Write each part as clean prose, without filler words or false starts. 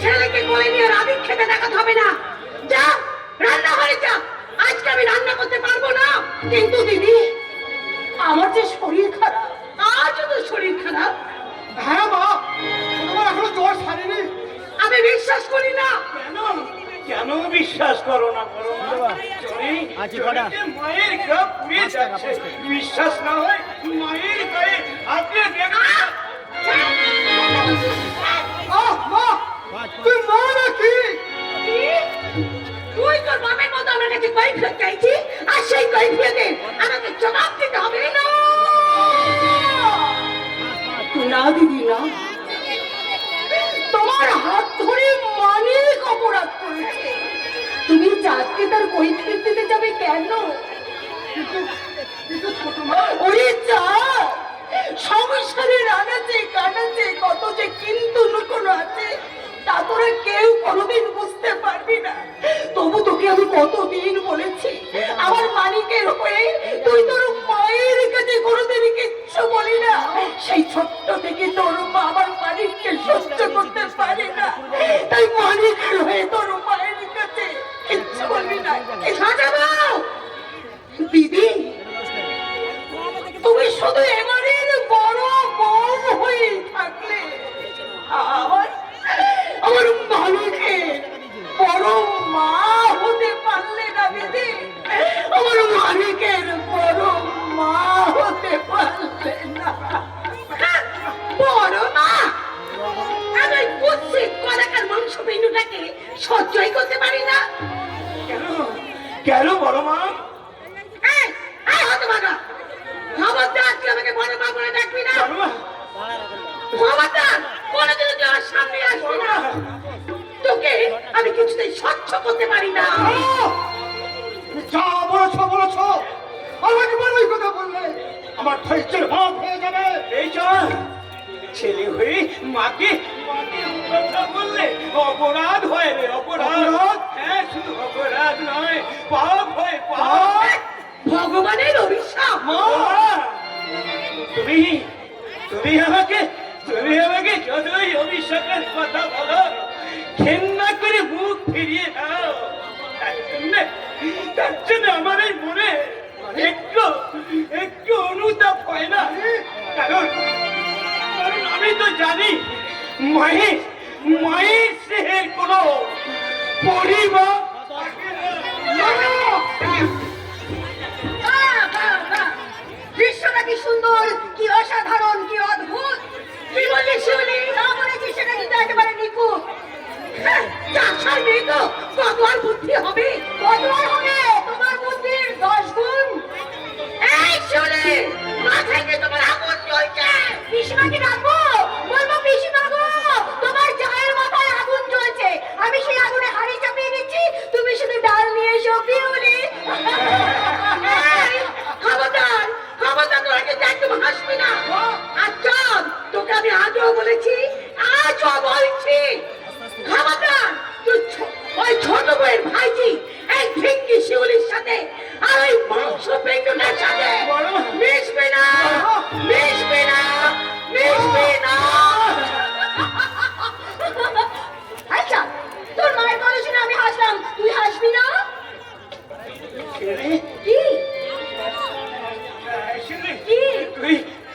ছেলেকে কোলে নিয়ে রাবিক খেতে দেখাতে হবে না। যা রান্না ঘরে যা, আজকে আমি রান্না করতে পারবো না। কিন্তু দিদি, আমার যে শরীর খারাপ। আজও তো শরীর খারাপ? হ্যাঁ মা, তোমার এখনো জ্বর ছাড়েনি। আমি বিশ্বাস করি না। কেন কেন বিশ্বাস করো না? করো না মায়ের গা পুড়ে যাচ্ছে, বিশ্বাস না হয় মায়ের গায়ে হাতে দেখো। মা, তুই মা নাকি? তুই তোর মামের মতো আমার কাছে কৈফিয়ত চাইছি, আর সেই কৈফিয়তে আমাকে জবাব দিতে হবে না। না দিদি না, তোমার হাত ধরে মানিক অপরাধ করেছে। তুমি চাঁদকে তার কৈফিয়ত দিতে যাবে কেন? ওরে চাঁদ, সংসারের আনাচে কানাচে কত যে কিন্তু লুকোনো আছে, তা তোরা কেউ কোনোদিন বুঝতে পারবি না। তবু তোকে আমি কতদিন বলেছি, আমার মানিকের হয়ে তুই তোর মায়ের কাছে কোনোদিন কিচ্ছু বলি না। সেই ছোট্ট থেকে তোর মা আমার মানিককে সহ্য করতে পারে না, তাই মানিকের হয়ে তোর মায়ের কাছে কিচ্ছু বলবি না। সাজাবো দিদি, তুমি শুধু এবারের বড় বউ হয়ে থাকলে আমার মালিকের বড় মা হতে পারলে না দিদি। আমার মালিকের বড় মা হতে পারলে না। বড় মা? আমি বুঝছি কলাকার মাংস মেনুটাকে সহ্যই করতে পারি না। কেন কেন বড় মা? খবরদার আজকে আমাকে বড় মা বলে ডাকবি না। খবরদার কোনোদিন তুই আমার সামনে আসবি না। তোকে আমি কিছুতেই সহ্য করতে পারি না। যা বলেছ আমাকে বড়ই কথা বললে আমার ধৈর্যের ভাব হয়ে যাবে। এই ছেলে হয়ে মাকে কথা বললে অপরাধ হয় রে, অপরাধ। হ্যাঁ, শুধু অপরাধ নয়, পাপ হয়, পাপ। ভগবানের অভিশাপ। তুমি তুমি আমাকে যতই অভিশাপের কথা বলো, ঘেন্না করে মুখ ফিরিয়ে দাও। তার জন্য আমার এই মনে একটু অনুতাপ হয় না। কারণ আমি তো জানি মায়ের স্নেহের কোনো পরিমাণ দৃশ্যটা কি সুন্দর, কি অসাধারণ, কি অদ্ভুত। কি বললি শিবলি? না বলেছি সেটা কিন্তু একেবারে নিখুঁত। চাষার মেয়ে তো কত আর বুদ্ধি হবে, কত আর হবে তোমার বুদ্ধির 10 গুণ। এই শিবলি, মাথায় যে তোমার আগুন জ্বলছে। পিসিমাকে ডাকবো, বলবো পিসিমা গো, তোমার চায়ের মাথায় আগুন জ্বলছে, আমি সেই আগুনে হাড়ি চাপিয়ে দিচ্ছি, তুমি শুধু ডাল নিয়ে এসো। পিউলি খবরদার, খবরদার, তোর আগে একদম হাসবি না। আচ্ছা, তোকে আমি আগেও বলেছি, আজও বলছি, খবরদার তুই ওই ছোট বউয়ের ভাইজি এই ভিঙ্গি শিউলির সাথে আর ওই মাংস পেঙ্গুনের সাথে মিশবে না, মিশবে না, মিশবে না। আচ্ছা, তোর মায়ের কথা শুনে আমি হাসলাম, তুই হাসবি না? কি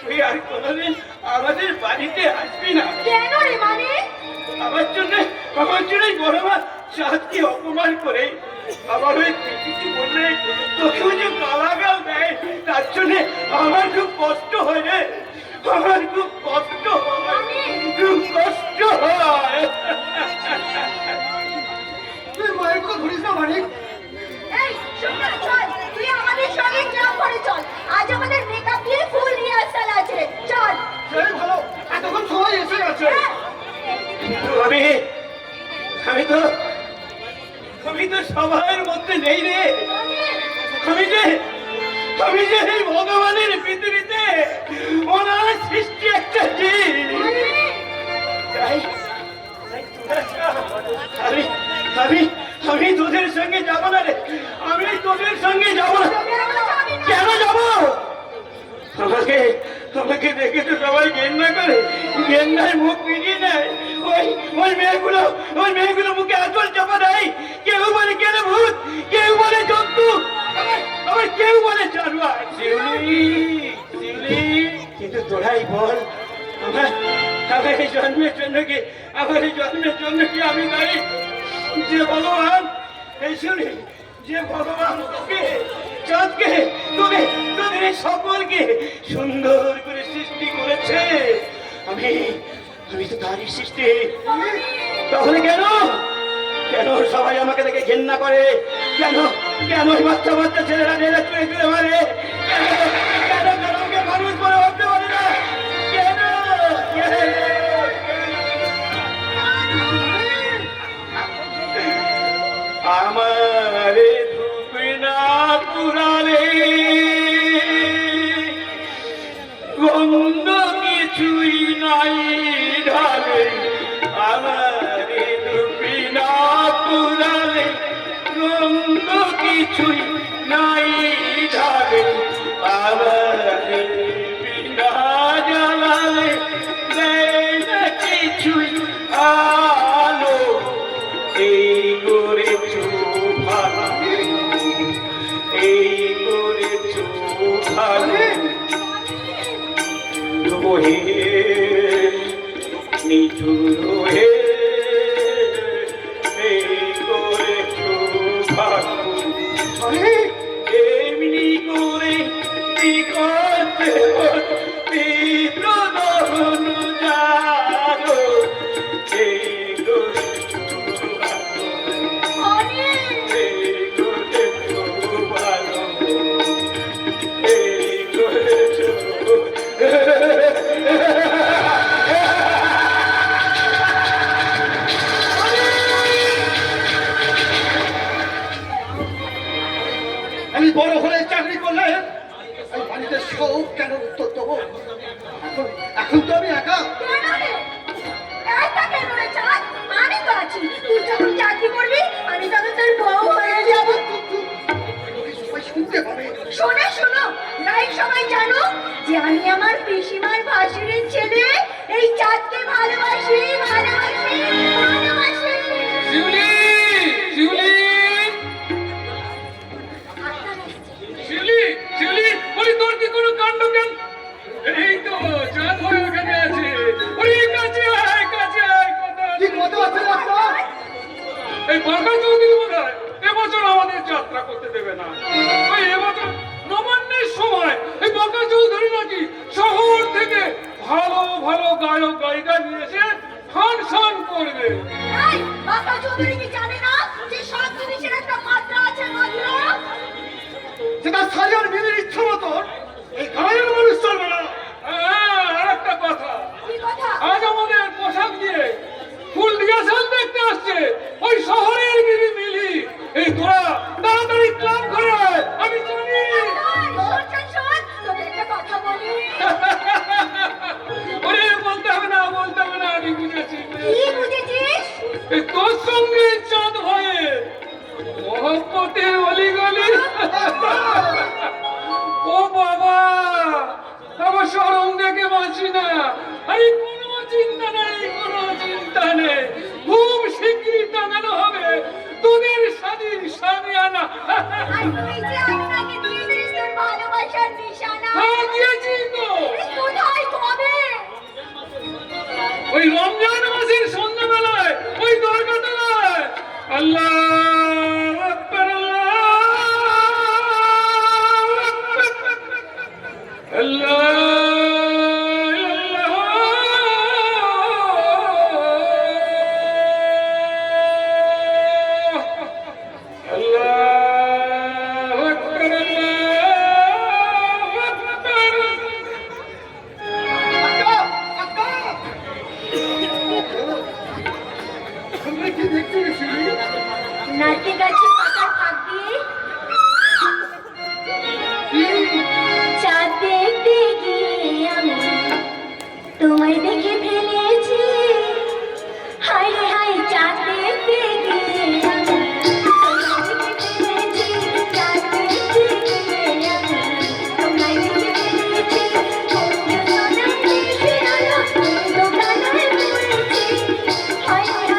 তুই আর কোনোদিন আমাদের বাড়িতে আসবি না। কেন রে? মানে আমার জন্য বড় মা চাঁদকে অপমান করে আমার ওই কিছু বললে তোকেও যে গালাগাল দেয়, তার জন্য আমার খুব কষ্ট হয় রে, আমার খুব কষ্ট হয়, খুব কষ্ট হয়। তুই মায়ের কথা ধরিস না মানিক। এই শোন, চল তুই আমাদের সঙ্গে গ্রাম করে চল, আজ আমাদের মেকআপ দিয়ে ফুল রিহার্সাল আছে। চল। সেই ভালো, এতক্ষণ সময় এসে গেছে। আমি তো সবার মধ্যে নেই রে। আমি যে এই ভগবানের পৃথিবীতে ওনার সৃষ্টি একটা জীব। আমি তোদের সঙ্গে যাবো না রে, আমি তোদের সঙ্গে যাবো না। কেন যাবো? আমাকে দেখে তো সবাই ঘেন্না করে, ঘেন্নায় মুখ ফিরিয়ে নেয়। ওই ওই মেয়েগুলো মুখে আঁচল চাপা দেয়। কেউ বলে কেন ভূত, কেউ বলে জন্তু, আবার কেউ বলে জানোয়ার। শিউলি, কিন্তু তোরাই বল, আমার এই জন্মের জন্য কি আমি দায়ী? যে ভগবান, এই শিউলি, যে ভগবান তোকে, চাঁদকে, তোদের এই সকলকে সুন্দর করে সৃষ্টি করেছে, আমি তো তারই সৃষ্টি। তাহলে কেন সবাই আমাকে দেখে ঘেন্না করে? কেন ওই বাচ্চা ছেলেরা নেড়ে চুড়ে মারে? কেন আমাকে মানুষ করে ভাবতে পারে না? কেন? আমারে ধুপে না পুরালে গন্ধ কিছুই নাই ঢালে, আমারে ধুপে না পুরালে গন্ধ কিছুই নাই ঢালে, আমারে বিনা জ্বালালে নেই না কিছুই আলো। এই করেছো ভালো, এই করেছো ভালো, হে নিঠুর হে, এই করেছো ভালো। এমনি করে করতে তীব্র দহন জানো, এই করেছো আমি বড় হলে চাকরি করলে এই বাড়িতে সব কেন উত্তর দেবো? এখন তো আমি একা। আমি তো আছি, তুই যখন চাকরি করবি আমি তখন তোর বউ হয়ে যাব। শুনতে পাবে। শোনো, নাই সবাই জানো যে আমি আমার পিসিমার ভাসুরের ছেলে, এই চাঁদকে ভালোবাসি। শিউলি, বলি তোর কি কোনো কাণ্ড কেন? এই তো চাঁদ হয়ে ওখানে আছে। ওই কাছে আয়, কথা আছে ডাক্তার? এই বাঁকা চৌধুরী বোধ হয় এবছর আমাদের যাত্রা করতে দেবে না। ওই এবছর নবান্নের সময় এই বাঁকা চৌধুরী নাকি শহর থেকে ভালো গায়ক গায়িকা নিয়ে এসে ফাংশন করবে। বাবা চৌধুরী কি জানে না যে সব জিনিসের একটা মাত্রা আছে? সেটা সাজার মিলের ইচ্ছা মতো এই গায়ের মানুষ চলবে না। আর একটা কথা, কি কথা? আজ আমাদের পোশাক দিয়ে ফুল রিহার্সাল দেখতে আসছে ওই শহরের মিলি। এই তোরা তাড়াতাড়ি ক্লাব করে আয়, আমি জানি। তোকে একটা কথা বলি। ওরে বলতে হবে না, আমি বুঝেছি। কি বুঝেছিস? এই তোর সঙ্গে চাঁদ ভয়ে মহব্বতের অলিগলি। ও বাবা, আমার শরম দেখে বাঁচি না। আরে কোনো চিন্তা নেই, খুব শীঘ্রই টাঙানো হবে তোদের সাদিয়ানা। তুই যে আপনাকে দিয়েছিস তোর ভালোবাসার নিশানা। হ্যাঁ, দিয়েছি তো। কোথায় কবে? ওই রমজান মাসের সন্ধ্যাবেলায় ওই দরগাতলায়। আল্লাহু আকবার, আল্লাহু নারকেল গাছের পাতার ফাঁক দিয়ে চাঁদ দেখতে গিয়ে আমি তোমায় দেখে ফেলেছি। হায় হায়, চাঁদ দেখতে গিয়ে আমি তোমায় দেখে ফেলেছি। চাঁদ দেখতে গিয়ে আমি তোমায় দেখে ফেলেছি। দোকানে পড়েছি, হায় হায়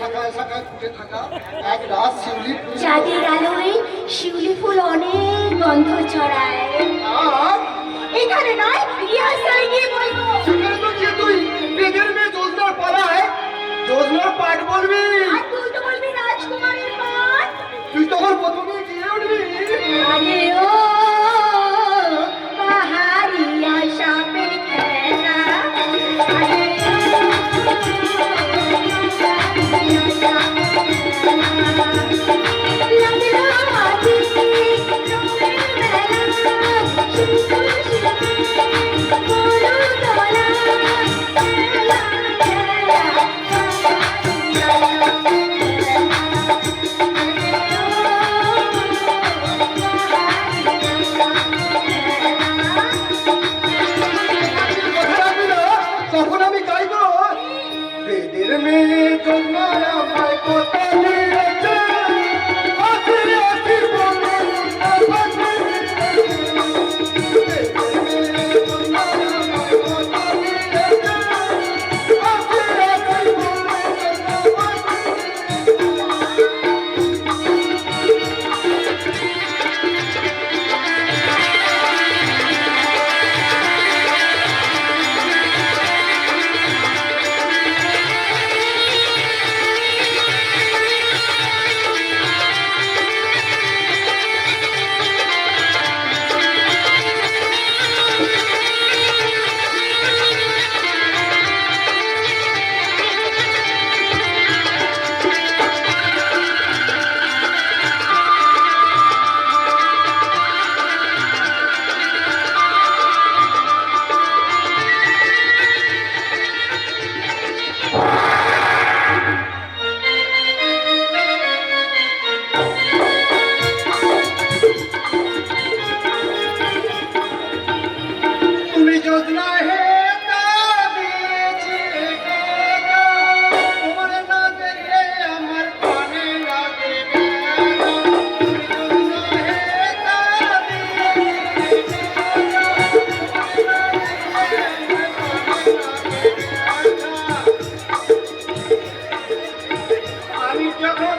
শাখায় শাখায় ফুটে থাকা এক রাত শিউলি ফুল। চাঁদের আলোয় শিউলি ফুল অনেক গন্ধ ছড়ায়। আর এখানে নয়, রিহার্সালে গিয়ে বলবো। সেখানে তো গিয়ে তুই বেদের মেয়ে জ্যোৎস্নার পাড়ায় জ্যোৎস্নার পাঠ বলবি। আর তুই তো বলবি রাজকুমারের পাঠ। তুই তখন প্রথমে গিয়ে উঠবি। আরে ও পাহাড়িয়া সাপের খেলা, আরে ও পাহাড়িয়া সাপের খেলা, লাগলো হাতে রঙের মেলা, শিশু শিশু বড় দোলা, খেলা খেলা পাহাড়িয়া সাপের তখন আমি গাইব বেদের মেয়ে তোমার আমায় কথা দিয়েছে, আছি আছি বলে আছি। বেদের মেয়ে তোমার আমায় কথা দিয়েছে, আছি আছি বলে তুমি যোজনা হে তোমার না দেখলে আমার প্রাণে লাগে আমি যখন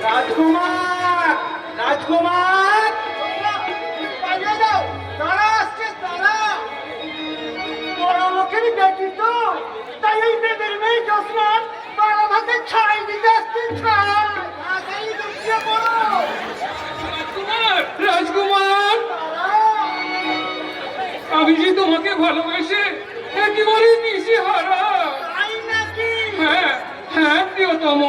রাজকুমার রাজকুমার পালিয়ে যাও, তারা আসছে তারা। বড় লোকের বেটি তো, তাই এই বেদের মেয়ে জ্যোৎস্নার বড় ভাতে ছাই দিতে আসছে। ছাই তাড়াতাড়ি ঢুকিয়ে পড়ো। রাজকুমার, আমি যে তোমাকে ভালোবেসে একেবারে মিশে হারা। তাই নাকি? হ্যাঁ হ্যাঁ প্রিয়তম,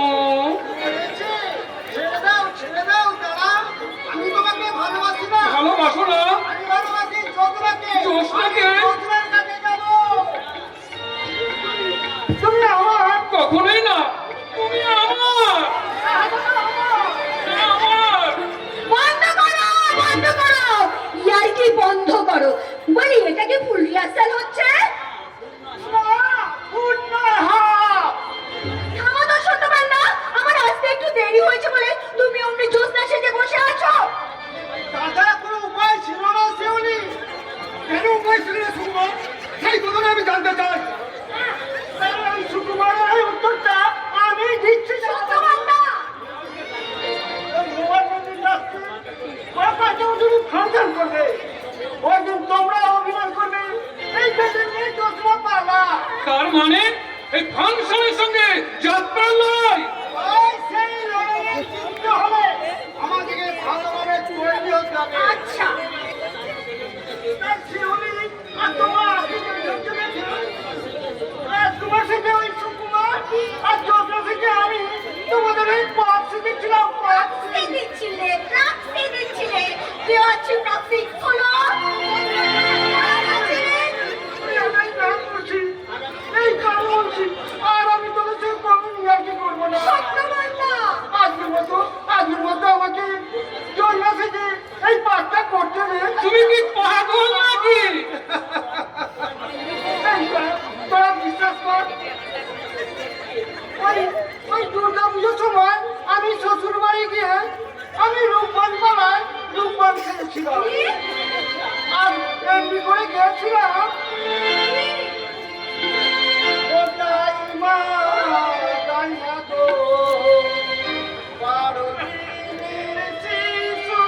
ছেড়ে দাও তারা। আমি তোমাকে ভালোবাসি না। ভালোবাসো না? আমি ভালোবাসি জ্যোৎস্নাকে। জ্যোৎস্নাকে? আমি জ্যোৎস্নার কাছে যাবো। তুমি আমার কখনোই না, তুমি আমার আমার। বন্ধ করো, বন্ধ করো, ইয়ার্কি বন্ধ করো। বলি এটা কি ফুল রিহার্সাল হচ্ছে? থামো তো ছোট বান্দা, আমার আসতে একটু দেরি হয়েছে বলে তুমি অমনি জ্যোৎস্না সেজে বসে আছো। তাছাড়া কোনো উপায় ছিল না শিউলি। কেন উপায় ছিল না সুকুমার? সেই কথাটা আমি জানতে চাই। এই সুকুমারের এই উত্তরটা আমি দিচ্ছি। ছোট বান্দা, ফাংশন করবে, ওই দিন তোমরা অভিনয় করবে। এই বেদের নিয়ে জ্যোৎস্না পালা। তার মানে এই ফাংশনের সঙ্গে যাত্রার লড়াই। ওই সেই লড়াইয়ে জিততে হলে আমাদেরকে ভালোভাবে তৈরি হতে হবে। আচ্ছা তাই শিউলি আর তোমার আশীর্বাদ জন্য আমি গেছিলাম ও দাইমা দাইমা গো বারো দিনের শিশু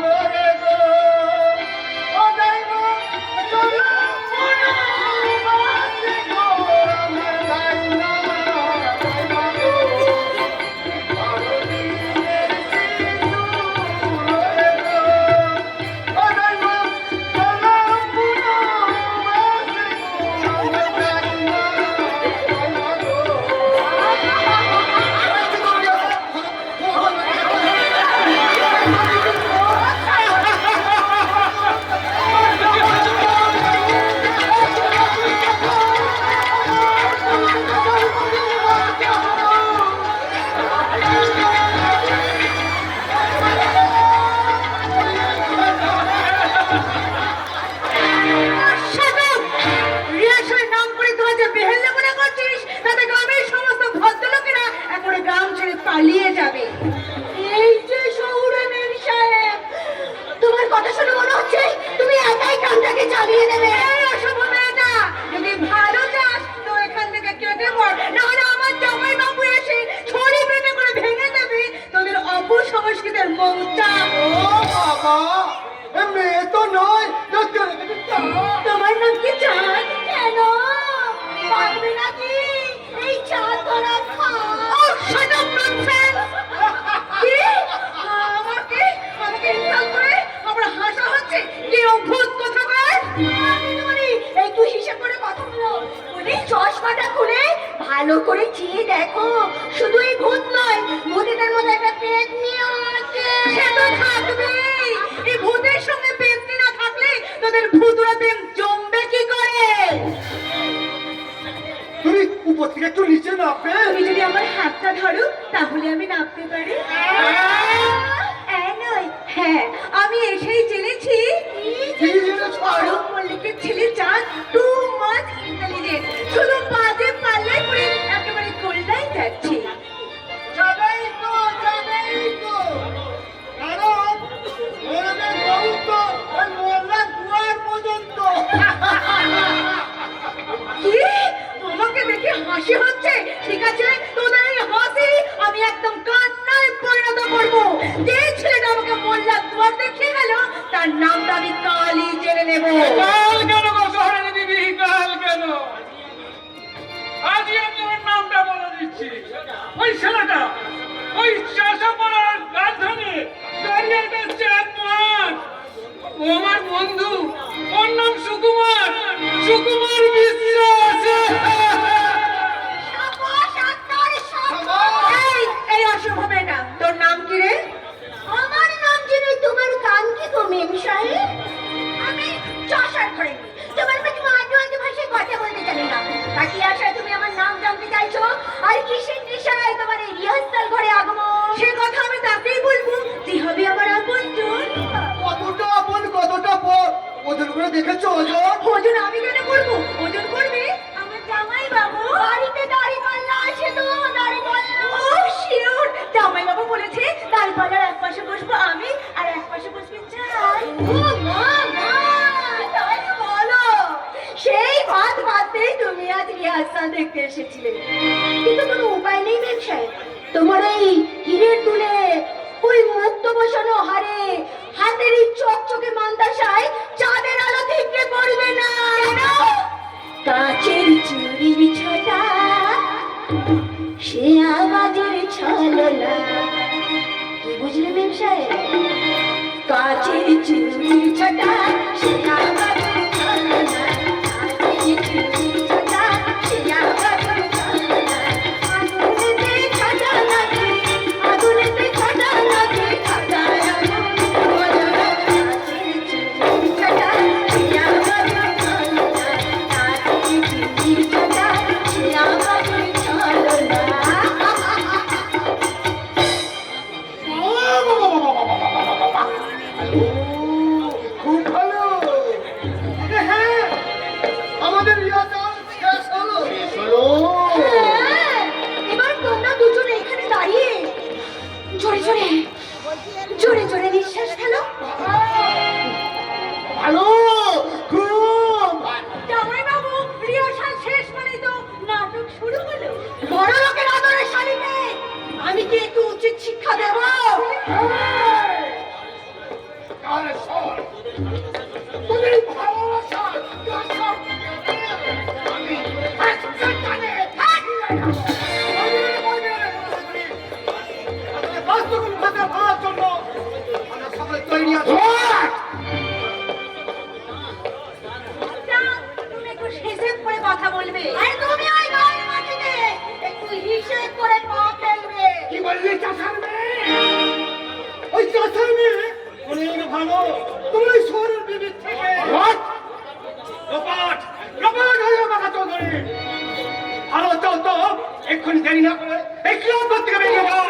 লড়ে গো ও দাইমা চলো বনবাসে গো আমার দাইমা দাইমা গো বারো দিনের শিশু লড়ে গো ও দাইমা চলো বনবাসে গো আমার দাইমা দাইমা গো রিয়াসের নাম করে তোরা যে বেহেল্লাপনা করছিস তাতে গ্রামের সমস্ত ভদ্রলোকেরা এখন গ্রাম ছেড়ে পালিয়ে যাবে। এই যে শহুরে মেম সাহেব, তোমার কথা শুনে মনে হচ্ছে তুমি একাই গ্রামটাকে চালিয়ে নেবে। এই অশুভ মেয়েটা, যদি ভালো চাস তো এখান থেকে কেটে পড়, নাহলে আমার জামাই বাবু এসে ছড়ি পেটে করে ভেঙে দেবে তোদের অপসংস্কৃতের মৌটা। ও বাবা এ মেয়ে তো নয় চলে গেছে তোমার নাম কি চাঁদ? কেন পারবে নাকি এই চাঁদ ধরা আমাকে ইনসাল্ট করে আমরা হাসা হচ্ছে কি অদ্ভুত কথা কয়। একটু হিসাব করে কথা বলো। উনি চশমাটা খুলে ভালো করে চেয়ে দেখো, শুধু এই ভূত নয়, ভূতের মধ্যে একটা পেতনিও আছে। সে তো থাকবেই, এই ভূতের সঙ্গে পেতনি না থাকলে তোদের ভূতুরা প্রেম জমবে কি করে? তুমি উপর থেকে একটু নিচে নামবে তুমি যদি আমার হাতটা ধরো তাহলে আমি নামতে পারি। নয়, হ্যাঁ, আমি এসেই জেনেছি অরূপ মল্লিকের ছেলে চাঁদ টু মাচ ইন্টেলিজেন্ট, শুধু বাজে পাল্লাই পড়ে একেবারে গোল্ডাই যাচ্ছে। যাবেই তো কারণ ওদের বউ তো ওই মোল্লার দুয়ার পর্যন্ত কি? আমাকে দেখে হাসি হচ্ছে? ঠিক আছে, তোদের এই হাসি আমি একদম কান্নায় পরিণত করবো। যে ছেলেটা আমাকে মোল্লার দুয়ার দেখিয়ে গেল তার নামটা আমি কালই জেনে নেবো। কাল কেন গো শহরে দিদি, কাল কেন? আজই আমি আমার নামটা বলে দিচ্ছি। ওই ছেলেটা ওই চাষাপাড়ার রাজধানী দাঁড়িয়ে বেঁচে এক মাস। ও আমার বন্ধু, ওর নাম সুকুমার, সুকুমার বিশ্বাস। এই অশুভ মেয়েটা, তোর নাম কি রে? আমার নাম জেনে তোমার কান কি গো মেম সাহেব? আমি চশার ঘরে নি, তোমার মতো আজে আজে ভাষায় কথা বলতে জানি না। বাকি আশায় তুমি আমার নাম জানতে চাইছো, আর কিসের নেশায় তোমার এই রিহার্সাল ঘরে আগমন? সে কথা আমি তাকেই বলবো যে হবে আমার আপনজন। কতটা আপন কতটা পর ওজন করে দেখেছো ওজন ওজন আমি কেন করবো? ওজন করবে আমার জামাই বাবু। বাড়িতে দাড়ি পাল্লা আছে তো, দাড়ি পাল্লা। ও শিওর, জামাই বাবু বলেছে দাড়ি পাল্লার এক পাশে বসবো আমি আর এক পাশে বসবে চাই। ও মা মা, তাই তো বলো। সেই ভাত ভাতেই তুমি আজ রিহার্সাল দেখতে এসেছিলে, কিন্তু কোনো উপায় নেই মেম সাহেব। তোমার এই হিরের তুলে ওই মুক্ত বসানো হারে হাতের এই চকচকে মান্দাসায় চাঁদের আলো থেকে পড়বে না। কাচের চুরির ছটা সে আওয়াজের ছলনা। কি বুঝলে মেম সাহেব? কাচের চুরির ছটা সে আওয়াজের ছলনা, কাচের চুরির ছটা সে আওয়াজের ছলনা। আগুনেতে ছটা লাগে, আগুনেতে ছটা লাগে, ছটায় আগুন জ্বলে। কাচের চুরির ছটা সে আওয়াজের ছলনা, কাচের চুরির ছটা সে আওয়াজের ছলনা। খুব ভালো ওই চাষার মেয়ে অনেক ভালো। তুমি ওই শহরের বিবির থেকে কপাট কপাট হয়ে বাঁকা চৌধুরী। ভালো চল তো, এক্ষুনি দেরি না করে এই ক্লাব ঘর থেকে বেরিয়ে যাও।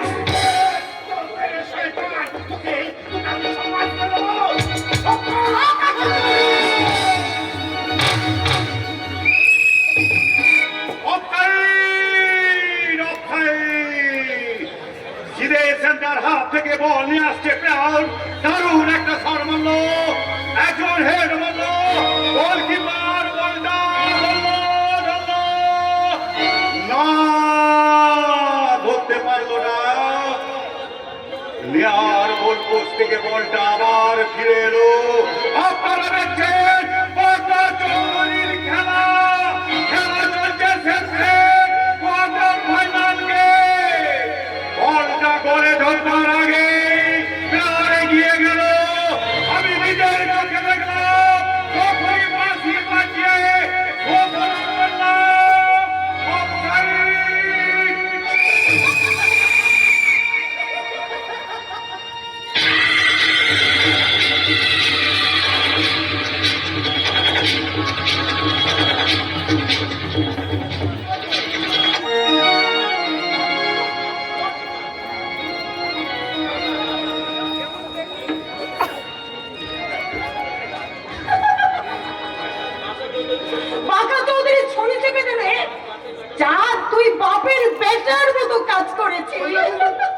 তার হাত থেকে বল নিয়ে আসছে প্রাউন, দারুণ একটা শট মারল, একজন হেড মারল, গোলকিপার বলটা না ধরতে পারলো না। নেয়ার গোল পোস্ট থেকে বলটা আবার ফিরে এলো। আপনারা দেখছেন বলটা চৌধুরীর খেলা, খেলা চলছে শেষে কোয়ার্টার ফাইনাল গেম। বলটা গোলে ধরবার আগে প্রায় এগিয়ে গেল। আমি নিজের চোখে দেখলাম তখনই বাঁশি বাজিয়ে ঘোষণা করলাম অফসাইড। বাঁকা চৌধুরী ছড়ি চেপে দেবে যা তুই বাপের বেটার মতো কাজ করেছিস।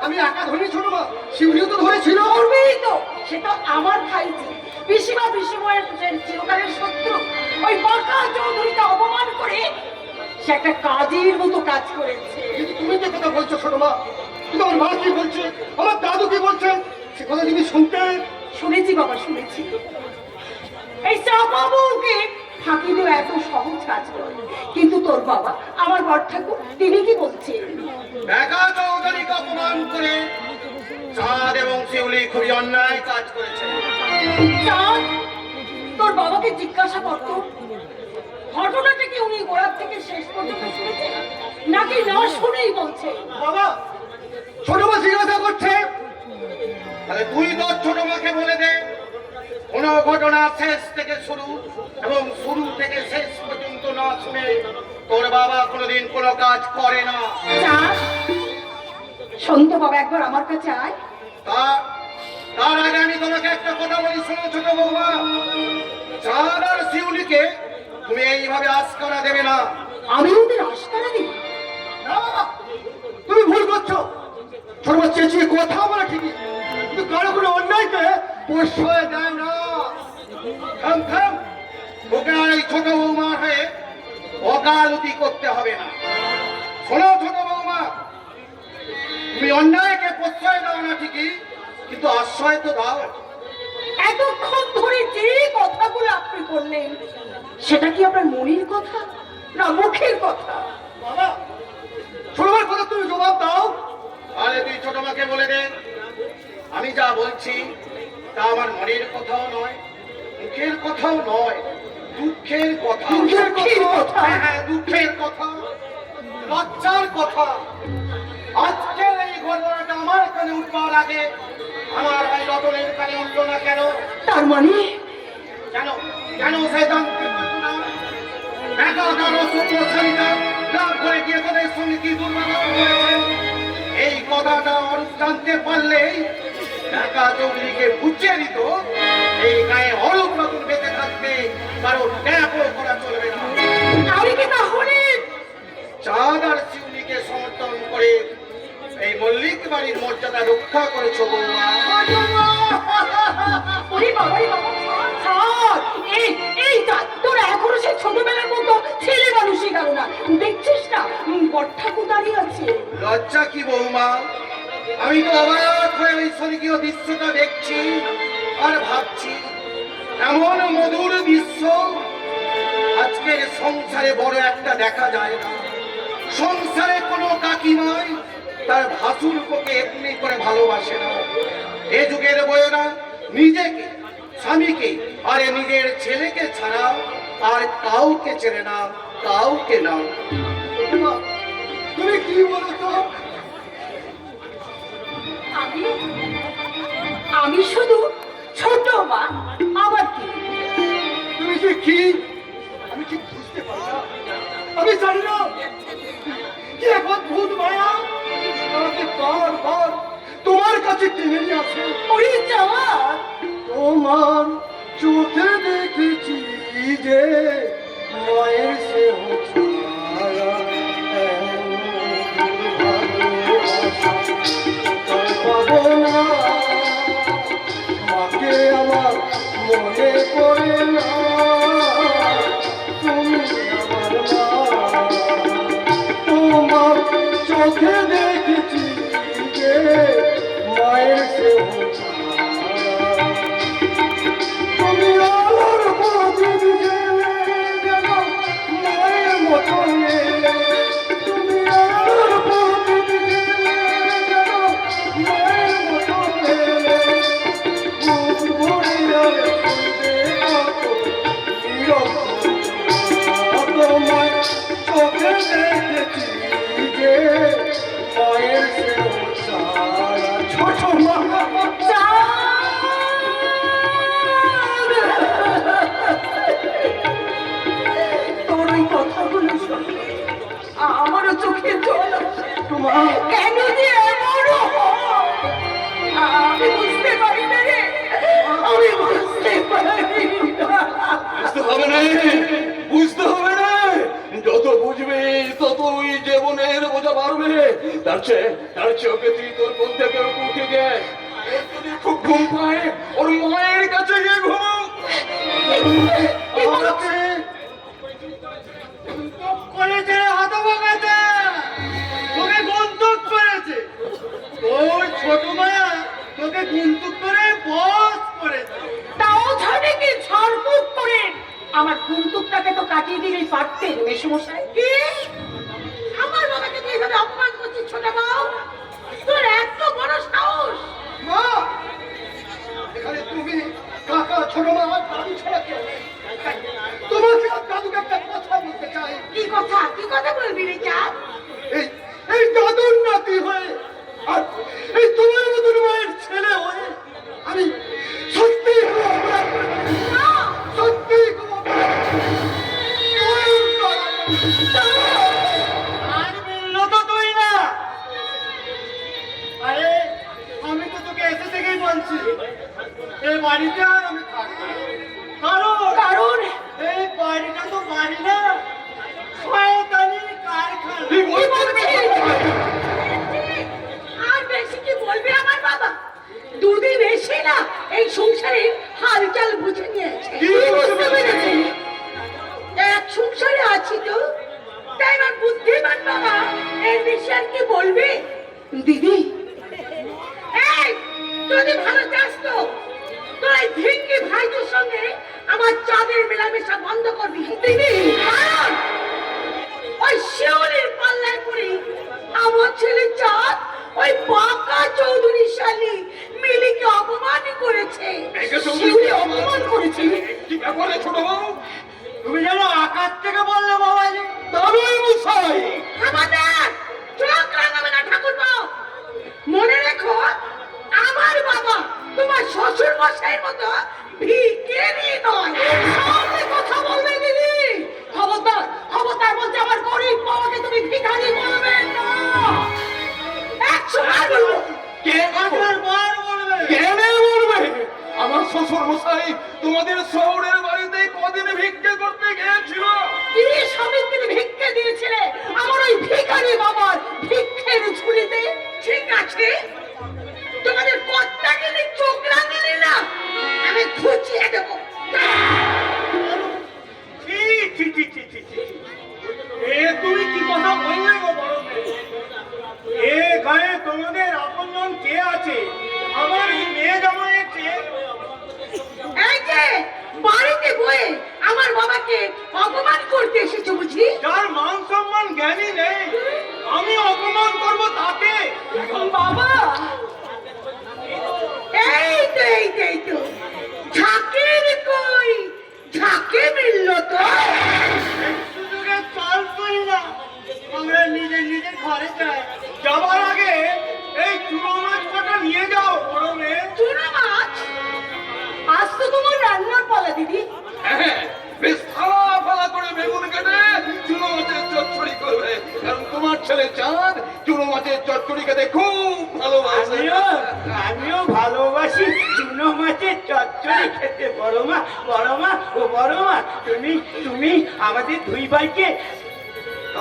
আমি একা ধরে ছোট মা, শিউলিও তো ধরেছিল। করবেই তো, সেটা আমার খাইছি। পিসিমা পিসিময়ের চিরকালের শত্রু ওই বাঁকা চৌধুরীকে অপমান করে সে একটা কাজের মতো কাজ করেছে। কিন্তু তুমি যে কথা বলছো ছোট মা, কিন্তু আমার মা কি বলছে, আমার দাদু কি বলছে, সে কথা যদি শুনতে। শুনেছি বাবা, শুনেছি। এই চাপাবুকে ফাঁকি দেওয়া এত সহজ কাজ নয়, কিন্তু তোর বাবা আমার বড় ঠাকুর তিনি কি বলছেন? একা চৌধুরীকে অপমান করে চাঁদ এবং শিউলি খুবই অন্যায় কাজ করেছে। চাঁদ, তোর বাবাকে জিজ্ঞাসা করতো ঘটনাটা কি উনি গোড়ার থেকে শেষ পর্যন্ত শুনেছেন নাকি না শুনেই বলছে? বাবা, ছোট মা জিজ্ঞাসা করছে। তাহলে তুই তোর ছোট মাকে বলে দে কোন ঘটনা শেষ থেকে শুরু এবং শুরু থেকে শেষ পর্যন্ত না শুনে তোর বাবা কোনোদিন কোনো কাজ করে না। চাঁদ, শোন তো বাবা, একবার আমার কাছে আয়। তার আগে আমি তোমাকে একটা কথা বলি, শোনো ছোট বৌমা, চাঁদ আর শিউলিকে তুমি এইভাবে আশকারা দেবে না। আমি ওদের আশকারা দিই? না বাবা, তুমি ভুল করছো। ছোট মা চেঁচিয়ে কথা বলা ঠিকই, কিন্তু কারো কোনো অন্যায়কে প্রশ্রয় দেয় না। থাম থাম, তোকে আর এই ছোট বৌমার হয়ে ওকালতি করতে হবে না। শোনো ছোট বৌমা, তুমি অন্যায়কে প্রশ্রয় দাও না ঠিকই, কিন্তু আশ্রয় তো দাও। এতক্ষণ ধরে যে কথাগুলো আপনি বললেন সেটা কি আপনার মনের কথা না মুখের কথা? বাবা, ছোট মার কথা তুমি জবাব দাও। আরে তুই ছোট মাকে বলে দে আমি যা বলছি তা আমার মনের কথাও নয়, মুখের কথাও নয়, দুঃখের কথা। দুঃখের কথা? হ্যাঁ হ্যাঁ, দুঃখের কথা, লজ্জার কথা। আজকের এই ঘটনাটা আমার কানে উঠবার আগে আমার ভাই রতনের কানে উঠলো না কেন? তার মানে কেন কেন সে জানতে পারতো না? এগারোটার অসুপ্রসারিতা গ্রাম করে গিয়ে তাদের সঙ্গে কি দুর্ব্যবহার করেছে, এই কথাটা মানুষ জানতে পারলেই ঢাকা চৌধুরীকে বুঝিয়ে দিত এই গায়ে হলুদ নতুন বেঁচে থাকবে, কারণ ট্যাপও করা চলবে না। আমি কি তাহলে চাঁদ আর শিউলিকে সমর্থন করে এই মল্লিক বাড়ির মর্যাদা রক্ষা করেছ বৌমা। ওরে বাবা, রে বাবা, ছাড়। এই চাঁদ, তোরা এখনো সেই ছোটবেলার মতো ছেলে মানুষই গেল না। দেখছিস না বড় ঠাকুর দাঁড়িয়ে আছে। লজ্জা কি বৌমা, আমি তো অবাক হয়ে ওই স্বর্গীয় দৃশ্যটা দেখছি আর ভাবছি এমন মধুর দৃশ্য আজকের সংসারে বড় একটা দেখা যায় না। সংসারে কোনো কাকিমাই তার ভাসুরকে এমনি করে ভালোবাসে না। এ যুগের বয়না নিজেকে, স্বামীকে আর নিজের ছেলেকে ছাড়া আর কাউকে চেনে না, কাউকে না। তুমি কি বলো তো? আমি আমি শুধু ছোট মা, আবার কি? তুমি যে কি আমি ঠিক বুঝতে পারি না। আমি জানি না কি এক অদ্ভুত মায়া আমাকে বারবার তোমার কাছে টেনে নিয়ে আসে। ওরে জামাত, তোমার চোখে দেখেছি যে মায়ের সে ছায়া, পাবো না মাকে আমার মনে পড়ে না, তুমি আমার মা। তোমার চোখে দেখেছি যে মায়ের সে ছায়া, তুমি আলোর প্রদীপ জ্বেলে যেন মায়ের মতো এলে, তুমি আলোর প্রদীপ জ্বেলে যেন মায়ের মতো এলে, বুক ভরে আর ফুলবে কত নীরব তোমার চোখে দেখেছি যে মায়ের সে ছায়া। ছোট মা, তোর ওই কথাগুলো শুনে আমারও চোখে জল আসে। কেন যে এমন হয়? আমি বুঝতে পারি না রে, আমি বুঝতে পারি না। বুঝতে হবে না, বুঝতে হবে না। যত বুঝবি ততই জীবনের বোঝা বাড়বে। তার চেয়ে ওকে তুই তোর কোন থেকে উঠে গে। ওর যদি খুব ঘুম পায় ওর মায়ের কাছে গিয়ে ঘুম। কি বলছে? করেছে হতভাগাতে, তোকে গুনতুক করেছে। তোর ছোট মায়া তোকে গুনতুক করে বস করেছে। তাও ছাড়ে কি ঝাড়ফুঁক করে আমার কুন্তুকটাকে তো কাটিয়ে দিলেই পারতেন মেসমশাই। কি? আমার বাবাকে তুই এইভাবে অপমান করছিস ছোট বউ? তোর এত বড় সাহস! মা, এখানে তুমি কাকা ছোট মা আর দাদু ছাড়া কেউ নেই। তোমাকে আর দাদুকে একটা কথা বলতে চাই। কি কথা? কি কথা বলবি রে চাঁদ? এই এই দাদুর নাতি হয়ে আর এই তোমার মতন মায়ের ছেলে হয়ে আমি সত্যি অপরাধ করেছি। না! সত্যি খুব অপরাধ করেছি। আর মিললো তো তুই না। আরে আমি তো তোকে এসে থেকেই বলছি এই বাড়িতে আর আমি থাকবো না। কারণ এই বাড়িটা তো বাড়ি না, শয়তানির কারখানা। কি বলছিস? আর বেশি কি বলবি আমার বাবা? দুদিন এসে না এই সংসারে হালচাল বুঝে নিয়েছে। কি বুঝতে পেরেছি? এক সংসারে আছি তো, তাই আমার বুদ্ধিমান বাবা এর বেশি আর কি বলবি? দিদি, এই যদি ভালো চাস তো তোর এই ভিঙ্গি ভাইদের সঙ্গে আমার চাঁদের মেলামেশা বন্ধ করবি দিদি। কারণ ওই শিউলির পাল্লায় পড়ে আমার ছেলে চাঁদ ওই বাঁকা চৌধুরী শালী মিলিকে অপমানই করেছে। শিউলি অপমান করেছে। কি ব্যাপারে ছোট বউ? তুমি জানো আকাশ থেকে বললে বাবাজি। দারুণ মশাই। আমাদের চোখ রাঙাবে না ঠাকুরপো। মনে রেখো আমার বাবা তোমার শ্বশুর মশাইয়ের মতো ভিখারি নয়। সামনে কথা বলবে দিদি। খবরদার, খবরদার বলছে আমার গরিব বাবাকে তুমি ভিখারি বলবে না। 100 বার বলবো। কে বার বলবে। কেনে বলবে? আমার শ্বশুর মশাই তোমাদের শহরের বাড়িতে কদিন ভিক্ষে করতে গিয়েছিল। কি স্বামী তিনি ভিক্ষে দিয়েছিলে আমার ওই ভিখারি বাবার ভিক্ষের ঝুলিতে? ঠিক আছে, তোমাদের কর্তা গেলে চোখ রাঙিলে না আমি খুঁচিয়ে দেবো। ছি, ছি, ছি, ছি, ছি, ছি। এ তুমি কি কথা বললে গো বড় মেয়ে? এ গায়ে তোমাদের আপনজন কে আছে? আমার এই মেয়ে জামাইয়ের চেয়ে। এই যে বাড়িতে বয়ে আমার বাবাকে অপমান করতে এসেছো বুঝি? যার মান সম্মান জ্ঞানী নেই আমি অপমান করব তাকে। বাবা, এই তো ঝাঁকের কই ঝাঁকে মিলল তো। সুযোগে চল করি না, আমরা নিজের নিজের ঘরে যাই। যাবার আগে এই চুড়ো মাছ কটা নিয়ে চচ্চড়ি খেতে খুব ভালোবাসে। আমিও ভালোবাসি চুনো মাছের চচ্চড়ি খেতে। বড় মা, বড় মা, ও বড় মা, তুমি আমাদের দুই ভাইকে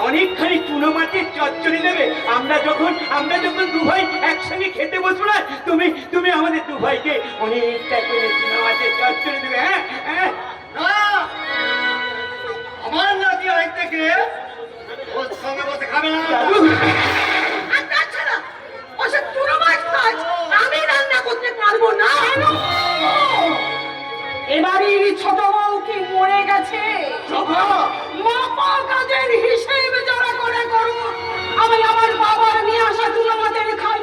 অনেকখানি চুনো মাছের চচ্চড়ি দেবে। আমরা যখন দু ভাই একসঙ্গে খেতে বসবো না, তুমি আমাদের দু ভাইকে অনেকটা করে চুনো মাছের চচ্চড়ি দেবে। হ্যাঁ হ্যাঁ। না, আমার নাতি আজ থেকে ওর সঙ্গে বসে খাবে না। দাদু, আর তাছাড়া ওসব চুনো মাছ ফাছ আমি রান্না করতে পারবো না। এবারের ছোট বউ কি মরে গেছে? মাপা কাজের হিসেব যারা করে করো, আমি আমার বাবার নিয়ে আসা চুনো মাছের খাই।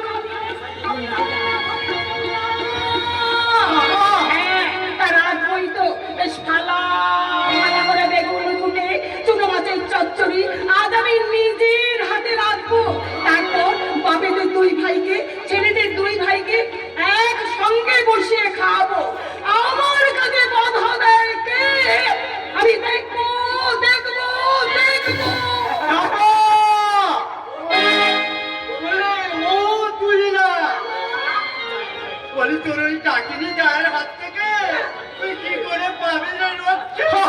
রাখবই তো বেশ ভালো করে বেগুন কুটে চুনো মাছের চচ্চড়ি আজ আমি নিজের হাতে রাখবো। তারপর বাপেদের দুই ভাইকে, ছেলেদের দুই ভাইকে একসঙ্গে বসিয়ে খাওয়াবো। আমার কাছে বাধা দেয় কে? আমি দেখবো দেখবো দেখবো। ও তুই না বলি, তোর ওই ডাকিনি গায়ের হাত থেকে তুই কি করে পাবি না রক্ষা?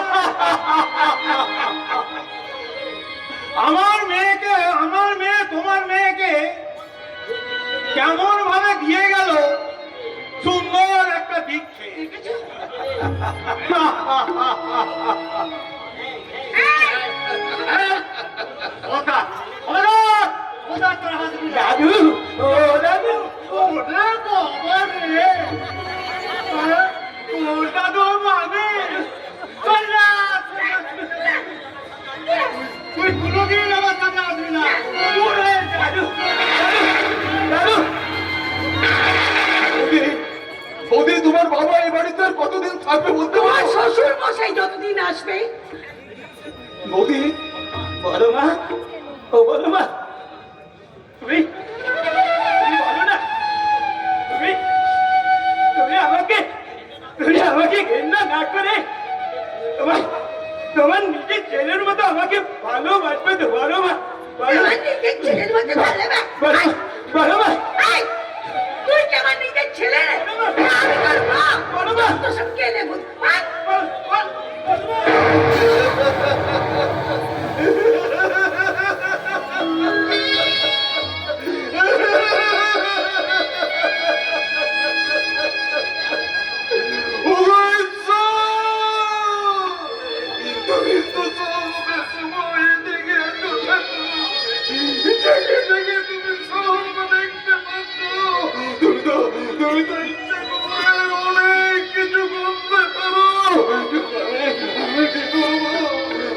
আমার মেয়ে তোমার মেয়েকে কেমন ভাবে দিয়ে গেল সুন্দর একটা দীক্ষে। ওটা ওটা ওটা তোর হাতে দিয়ে দাদু, ও দাদু, ওরে বাবা রে, ওটা তো মানে চল না, তুই কোনোদিন আমার সাথে আসবি না। ওরে দাদু, দাদু, বৌদি, তোমার বাবা এই বাড়িতে আর কতদিন থাকবে বলতে তোমার পারো? শ্বশুর মশাই যতদিন আসবে। বৌদি, বড় মা, ও বড় মা, তুমি বলো না, তুমি আমাকে ঘৃণা না করে তোমার নিজের ছেলের মতো আমাকে ভালোবাসবে তো? বড় মা, আমার নিজের ছেলের মতো ভালোবাসে। বড় মা, এই, তুই কি আমার নিজের ছেলে? আমি তোর বাপ। বড় মা, তো সব কেলে বুঝ। তুমি তো ইচ্ছে করলে অনেক কিছু করতে পারো। আমি কি করবো?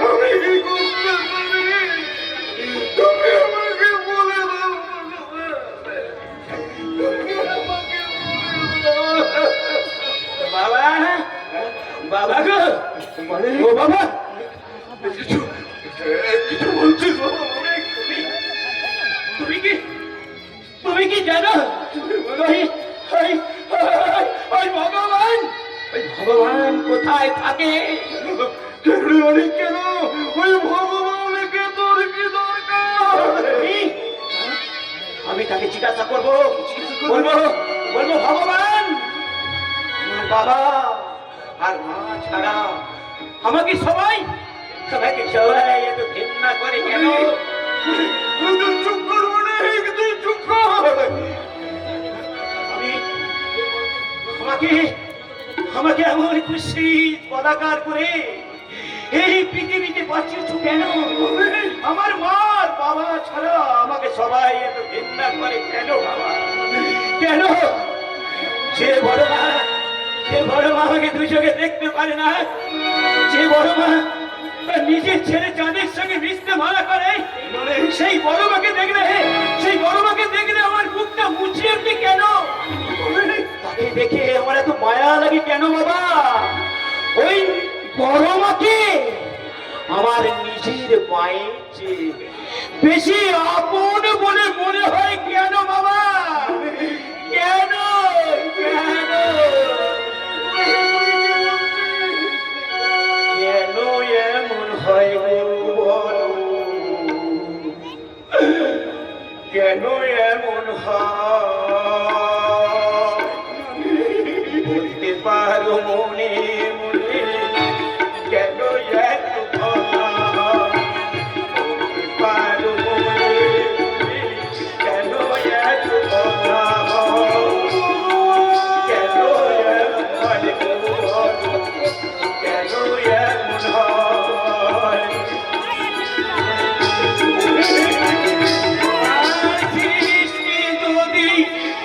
আমি কি করতে পারি? তুমি আমাকে বলে দাও। তুমি আমাকে বলে দাও। বাবা, বাবা গো, ও বাবা, কিছু কিছু বলছিস বাবা? অনেক তুমি কি জানো ওই ভগবান কোথায় থাকে? কেন অনেক কেন? ওই ভগবানকে তোর কি দরকার? আমি তাকে জিজ্ঞাসা করবো, বলবো ভগবান, আমার বাবা আর মা ছাড়া আমাকে সবাইকে এত ঘৃণা করে কেন? তুই চুপ কর, অনেক তুই চুপ কর। আমাকে এমন খুশি পদাকার করে এই পৃথিবীতে পাঠিয়েছ কেন? আমার মার বাবা ছাড়া আমাকে সবাই এত ঘৃণা করে কেন বাবা? কেন? যে বড় মা আমাকে দুই চোখে দেখতে পারে না, যে বড় মা নিজের ছেলে চাঁদের সঙ্গে মিশতে মানা করে, সেই বড় মাকে দেখলে আমার বুকটা মুছিয়ে উঠে কেন? তাকে দেখে আমার এত মায়া লাগে কেন বাবা? ওই বড় মাকে আমার নিজের মায়ের চেয়ে বেশি আপন বলে মনে হয় কেন বাবা? কেন কেন কেন এমন হয় বলো? কেন কেন এমন হয় বলতে পারো মনে মনে কেন এত ভয়? বলতে পারো মনে মনে কেন এত ভয়? কেন এমন হয় গো? কেন এমন হয়? সৃষ্টি যদি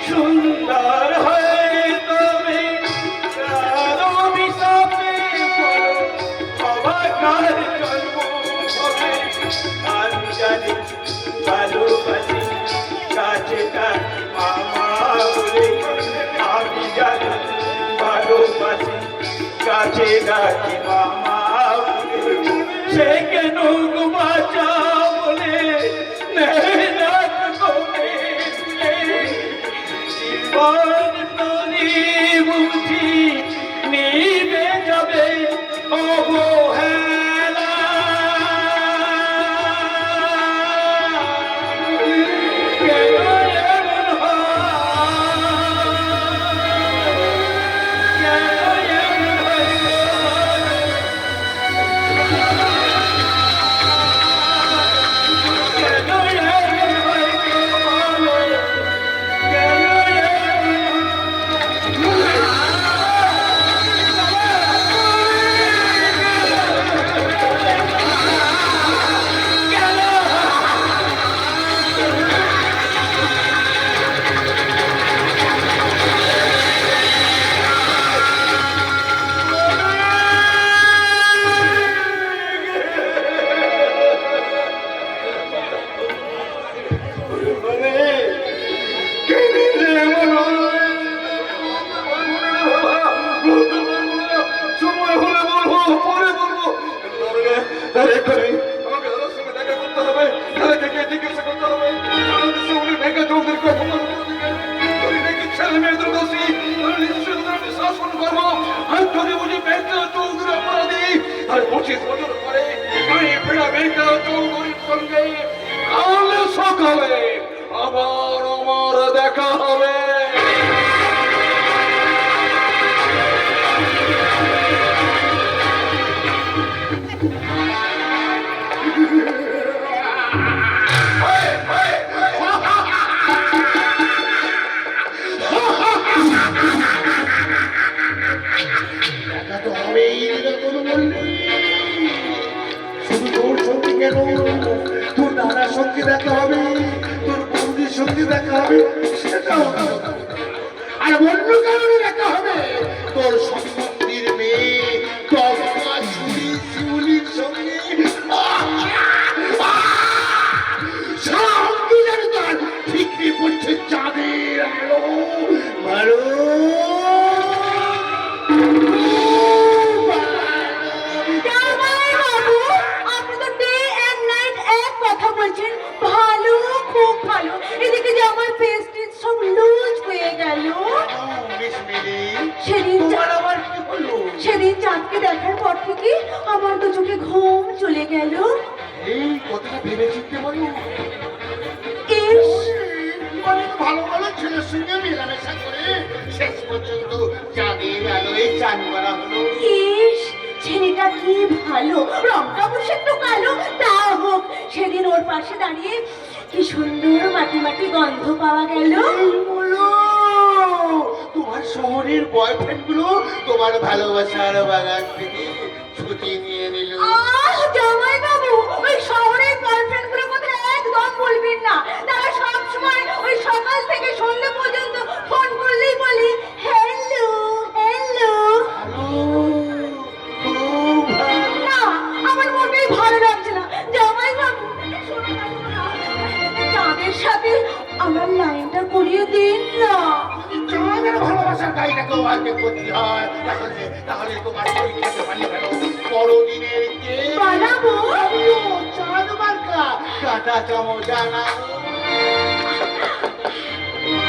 সুন্দর হয় তবে কার অভিশাপে বলো অবাকার জন্ম হবে। আমি জানি ভালোবাসি কাছে কাছে মামা বলে, আমি জানি ভালোবাসি কাছে কাছে মামা বলে, সে কেন গো বাঁচা বলে মেহনত করে জীবন তরি বুঝি নিবে যাবে অবহেলা। কেন এমন হয়? কেন এমন হয়? কেন এমন হয় গো বলো? কেন এমন সময় হলে বলবো, পরে বলবো। এক্ষুনি আমাকে দাদার সঙ্গে দেখা করতে হবে, দাদাকে গিয়ে জিজ্ঞাসা করতে হবে উনি ভেঙে চৌধুরীকে অপমান করে দিলেন। যদি দেখি ছেলে মেয়েদের দোষী, তাহলে নিশ্চয়ই তাদেরকে শাসন করবো। আর যদি বুঝি ভেঙে চৌধুরী অপরাধী, তাহলে 25 বছর পরে আমি ফেরা ভেঙে চৌধুরীর সঙ্গে কাল সকালে আবার আমার দেখা হবে। দেখা তো হবেই কোনো বললি। শুধু তোর সঙ্গে কেন, তোর দাদার সঙ্গে দেখা হবে, তোর বন্ধুর সঙ্গে দেখা হবে, সেটাও না। আর অন্য কারণে দেখা হবে তোর সম্বন্ধীর মেয়ে তপা ছুরি শিউলির সঙ্গে। সঙ্গে যেন তার ঠিকরি পড়ছে চাঁদের আলো ভালো। আপনি তো ডে এন্ড নাইট এক কথা বলছেন, ভালো, খুব ভালো। এদিকে যে আমার পেস্টিজ সব লুজ হয়ে গেল। সেদিন চাঁদকে দেখার পর থেকে আমার তো চোখে ঘুম চলে গেল। এই কথাটা ভেবে চিনতে বলো। ইস, অনেক ভালো ভালো ছেলের সঙ্গে মেলামেশা করে শেষ পর্যন্ত চাঁদের আলোয় চান করা হলো। ইস, ছেলেটা কি ভালো, রংটা অবশ্য একটু কালো, তা হোক। সেদিন ওর পাশে দাঁড়িয়ে কি সুন্দর মাটি মাটি গন্ধ পাওয়া গেল। তোমার শহরের বয়ফ্রেন্ড গুলো তোমার ভালোবাসার বাগান থেকে ছুটি নিয়ে নিল। জামাই বাবু, ওই শহরের গার্লফ্রেন্ড গুলোর কথা একদম বলবেন না। তারা সব সময় ওই সকাল থেকে সন্ধ্যা পর্যন্ত ফোন করলেই বলে হ্যালো হ্যালো। না, আমার মোটেই ভালো লাগছে না। জামাই বাবু, চাঁদের সাথে আমার লাইনটা করিয়ে দিন না। চাঁদের ভালোবাসার গাড়িটাকেও আগে করতে হয়। তাহলে তোমার পরীক্ষাতে পালিয়ে গেল বড়দিনের বানাবো চাঁদ মার্কা কাটা চামচানা।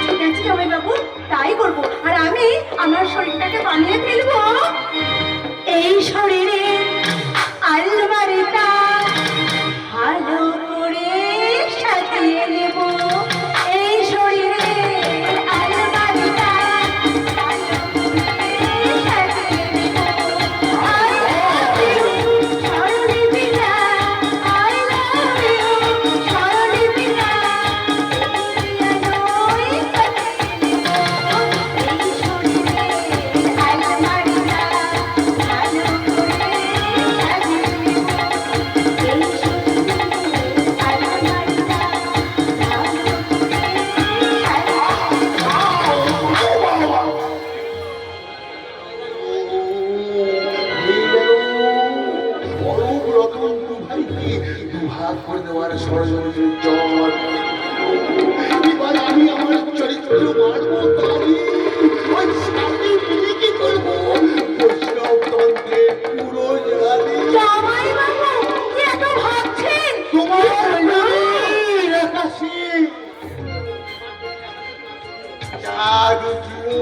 ঠিক আছে জামাই বাবু, তাই করবো। আর আমি আমার শরীরটাকে বানিয়ে ফেলবো। এই শরীরে আলমারিটা ভালো করে সাজিয়ে নেব। ভাগ করে দেওয়ার ষড়যন্ত্রের জল। এবার আমি আমার চরিত্র মারবো তারই ওই সামনে মিলে কি করবো বৈষ্ণবতন্ত্রে পুরো জানি জামাই বাবু কি এত ভাবছেন? তোমার আকাশে চাঁদ উঠলো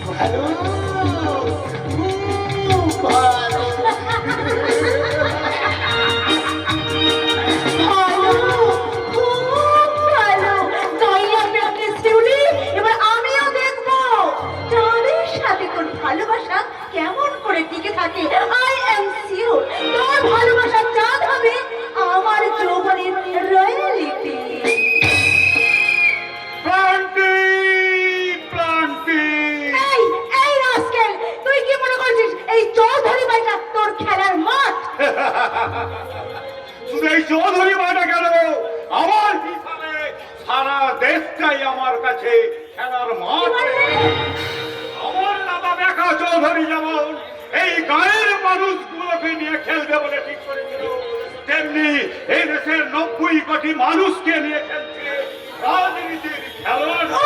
ভালো খুব ভালো। ভালো, খুব ভালো। তাই আমি আপনি শিউলি, এবার আমিও দেখবো চাঁদের সাথে তোর ভালোবাসা কেমন করে টিকে থাকে। আই এম শিওর তোর ভালোবাসার চাঁদ হবে আমার যৌবনের রয়্যালিটি। প্লান্টি প্লান্টি এই এই রাস্কেল, তুই কি মনে করছিস এই চৌধুরী বাড়িটা তোর খেলার মাঠ? শুধু এই চৌধুরী বাড়িটা গেল আমার হিসাবে সারা দেশটাই আমার কাছে খেলার মাঠ। আমার দাদা দেখা চৌধুরী যেমন এই গায়ের মানুষগুলোকে নিয়ে খেলবে বলে ঠিক করেছিল, তেমনি এই দেশের 90 কোটি মানুষকে নিয়ে খেলছে রাজনীতির খেলোয়াড়। ও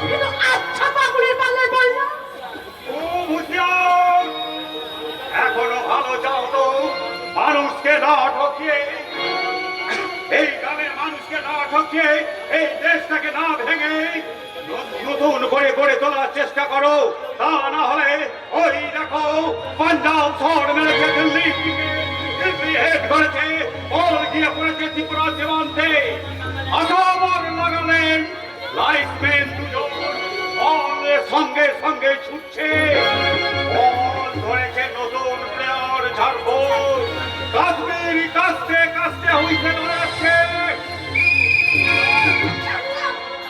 কিন্তু আচ্ছা পাগলের পাল্লায় বল না। ও হুঁশিয়ার, এখনো ভালো যাও তো মানুষকে না ঠকিয়ে, এই গ্রামের মানুষকে না ঠকিয়ে, এই দেশটাকে না ভেঙে নতুন করে গড়ে তোলার চেষ্টা করো। তা না হলে ওই দেখো পাঞ্জাব শহর মেরেছে দিল্লি, দিল্লি হেড করেছে, বল গিয়ে পড়েছে ত্রিপুরা সীমান্তে। আসামর লাগালেন লাইফম্যান দুজন, বলের সঙ্গে সঙ্গে ছুটছে, বল ধরেছে নতুন প্লেয়ার ঝাড়বো, কাশ্মীর কাস্তে কাস্তে হইতে দাঁড়াচ্ছে।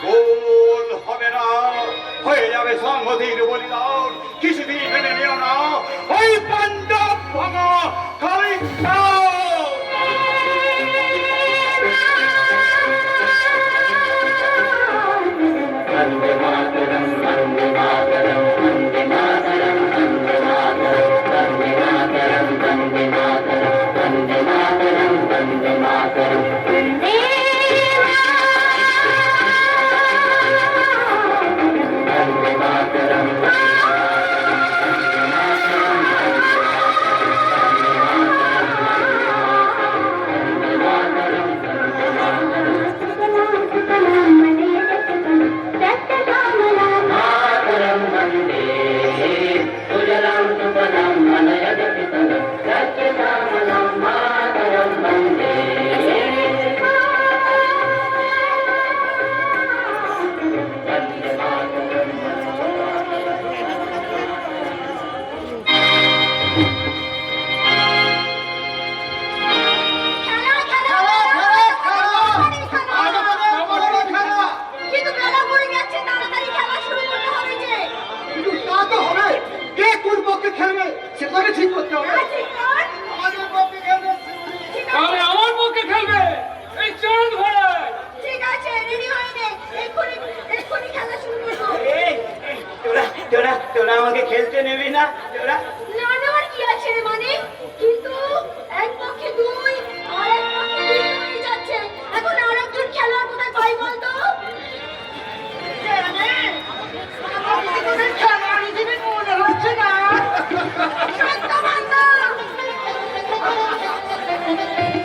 গোল হবে না, হয়ে যাবে সংহতির বলিদান। কিছুদিন মেনে নিও না ওই পাঞ্জাব ভাঙা খালিদা। কিন্তু বেলা পড়ে যাচ্ছে, তাড়াতাড়ি খেলা শুরু করতে হবে যে। কিন্তু তা তো হবে, কে কোন পক্ষে খেলবে সেটাকে ঠিক করতে হবে। হ্যাঁ, ঠিক কর। আমাদের পক্ষে খেলবে ঠিক আছে। তাহলে আমার পক্ষে খেলবে এই চাঁদ ভাই। ঠিক আছে, রেডি হয়ে নে, এক্ষুনি এক্ষুনি খেলা শুরু করবো। তোরা আমাকে খেলতে নেবি না? তোরা না নেওয়ার কি আছে রে মানে? কিন্তু এক পক্ষে দুই আর এক পক্ষে তিন হয়ে যাচ্ছে। এখন আর একজন খেলোয়াড় কোথায় পাই বলতো? আমার তোদের খেলোয়াড় হিসেবে মনে হচ্ছে না। সত্য বান্দা।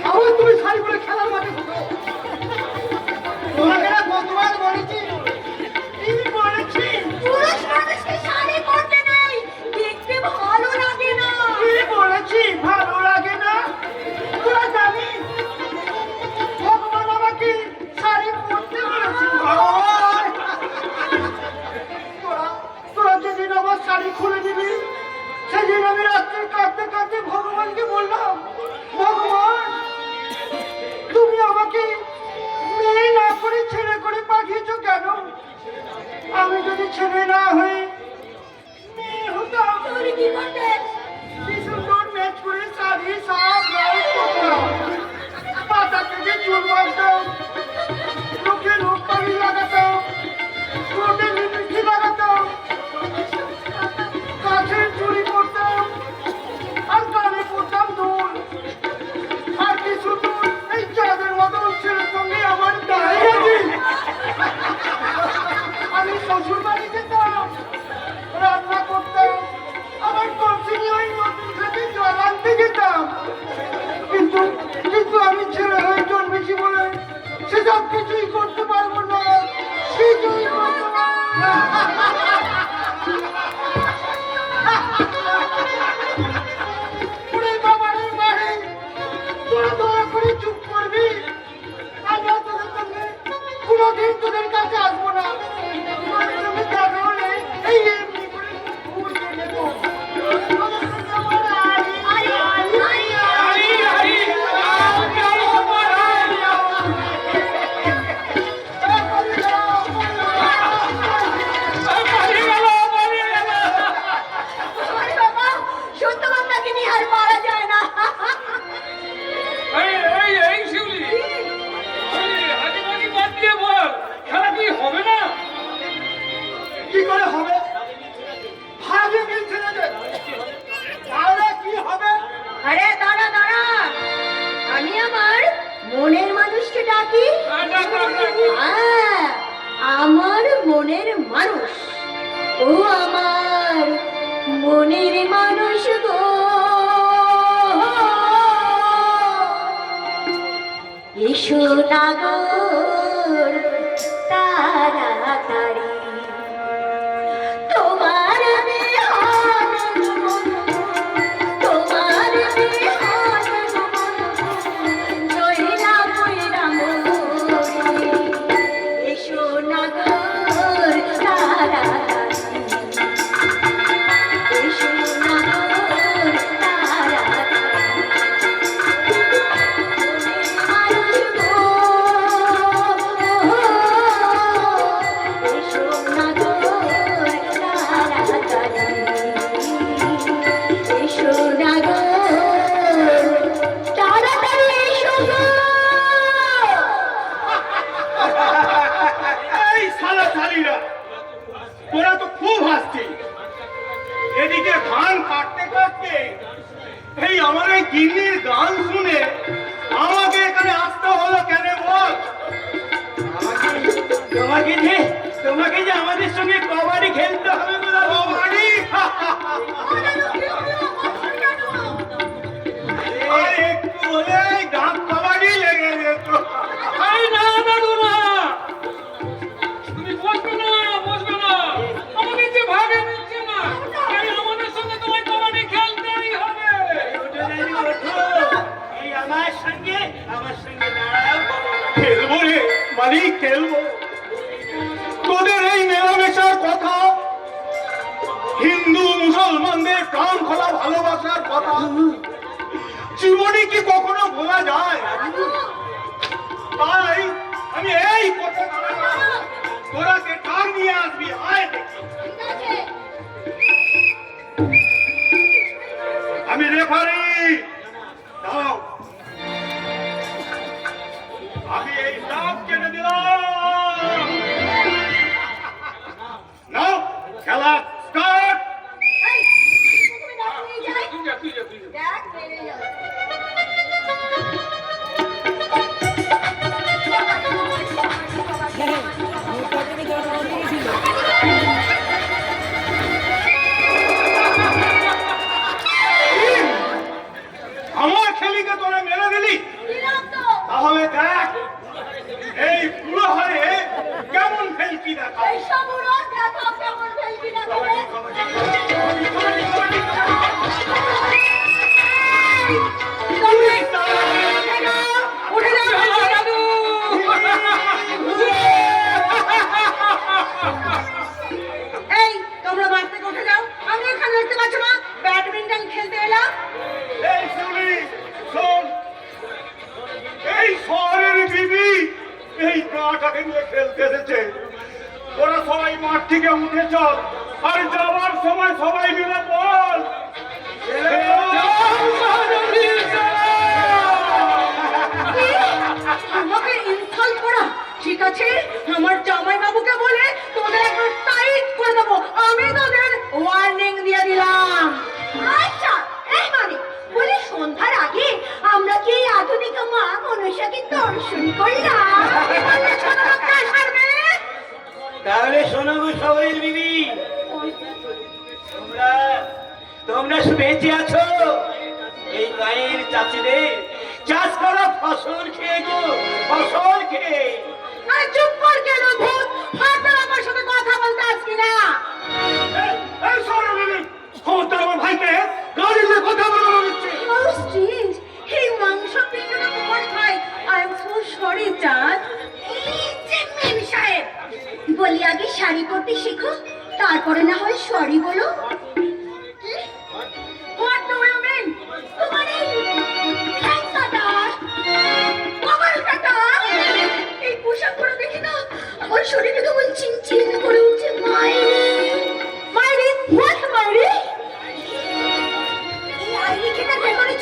আবার তুমি শাড়ি পরে খেলার মাঠে ঢুকো। তোমাকে না কতবার বলেছি, কি বলেছি? পুরুষ মানুষকে শাড়ি পরতে নেই, দেখতে ভালো লাগে না। কি বলেছি ভালো লাগে না? তোরা জানিস ভগবান আমাকে শাড়ি পরতে বলেছে। তোরা যেদিন আমার শাড়ি খুলে দিবি সেদিন আমি রাত্রে কাঁদতে কাঁদতে ভগবানকে বললাম, ভগবান তুমি আমাকে মেয়ে না করে ছেলে করে পাঠিয়েছো কেন? আমি যদি ছেলে না হয়ে মেয়ে হতাম তুই কি করতে? কি সুন্দর ম্যাচ করে শাড়ি সব ব্লাউজ পরতাম, মাথা থেকে চুল বাঁধতাম, মুখে রূপ পানি লাগাতাম, ঠোঁটে লিপস্টিক লাগাতাম, কাছের চুড়ি পরতাম আর কানে পরতাম দুল। আর কি সুন্দর দাঁড়া দাঁড়া, আমি আমার মনের মানুষকে ডাকি। হ্যাঁ, আমার মনের মানুষ, ও আমার মনের মানুষ গো, এসো নাগর তাড়াতাড়ি, তোমার বিহান তোমার বিহান জয়না কইরা মোরে, এসো নাগর তাড়াতাড়ি, এসো নাগর তাড়াতাড়ি, এই শালা শালিরা, তোরা তো খুব হাসছিস। এদিকে ধান কাটতে কাটতে এই আমার এই গিন্নির গান শুনে আমাকে এখানে আসতে হলো কেন বল? তোমাকে যে আমাদের সঙ্গে কবাডি খেলতে হবে। কবাডি? একটু হলে দাঁত কবাডি লেগে যেত। না দাদু না, তুমি বসবে না, বসবে না, আমাদের যে ভাগে নিচ্ছে না, তাই আমাদের সঙ্গে তোমায় কবাডি খেলতেই হবে। এই আমার সঙ্গে দাঁড়াও। খেলবো রে মালিক, খেলবো। তোদের এই মেলামেশার কথা, হিন্দু মুসলমানদের প্রাণ খোলা ভালোবাসার কথা জীবনে কি কখনো ভোলা যায়? তাই আমি এই কথা তোরাকে টান নিয়ে আসবি। আয় দেখি, আমি রেফারি। দাও, আমি এই দাগ কেটে দিলাম। নাও, খেলা স্টার্ট। আমার খেলিকে তোরা মেরে দিলি, তাহলে দেখ এই পুরো হারে কেমন ফেলকি দেখা। এই তোমরা মাঠ থেকে উঠে যাও, আমি এখানে দেখতে পাচ্ছ না ব্যাডমিন্টন খেলতে এলাম। এই শুনি, শোন, এই শহরের বিবি এই গাঁটাকে নিয়ে খেলতে এসেছে। তোরা সবাই মাঠ থেকে উঠে চল, আর যাওয়ার সময় সবাই মিলে বল আমাকে ইনসাল্ট করা ঠিক আছে? আমার জামাই বাবুকে বলে তোদের একটু টাইট করে দেবো, আমি তোদের ওয়ার্নিং দিয়ে দিলাম। আচ্ছা, এই মানে বলে সন্ধ্যার আগে আমরা কি এই আধুনিক মা মনসাকে দর্শন করলাম? তাহলে শোনো গো শহরের বিবি, তোমরা বেঁচে আছো এই গায়ের চাষিদের চাষ করা ফসল খেয়ে গো, ফসল খেয়ে। আরে চুপ কর কেন ভূত, ফাটার আমার সাথে কথা বলতে আসবি না। এই শহরের বিবি, ক্ষমতা আমার ভাইকে গাড়ি নিয়ে কথা বলা হচ্ছে। How strange! এই মাংস পিছনে তোমার ভাই। I am so sorry, Dad. এই যে মেম সাহেব, বলি আগে শাড়ি পরতে শেখো, তারপরে না হয় সরি বলো। What do you mean? তোমার এই ঠ্যাংকাটা, কপালটা, এই পোশাকগুলো দেখে না আমার শরীরে কেমন চিনচিন করে উঠছে। মাইরি, মাইরি, what মাইরি? এই আইনি খেতে বের করে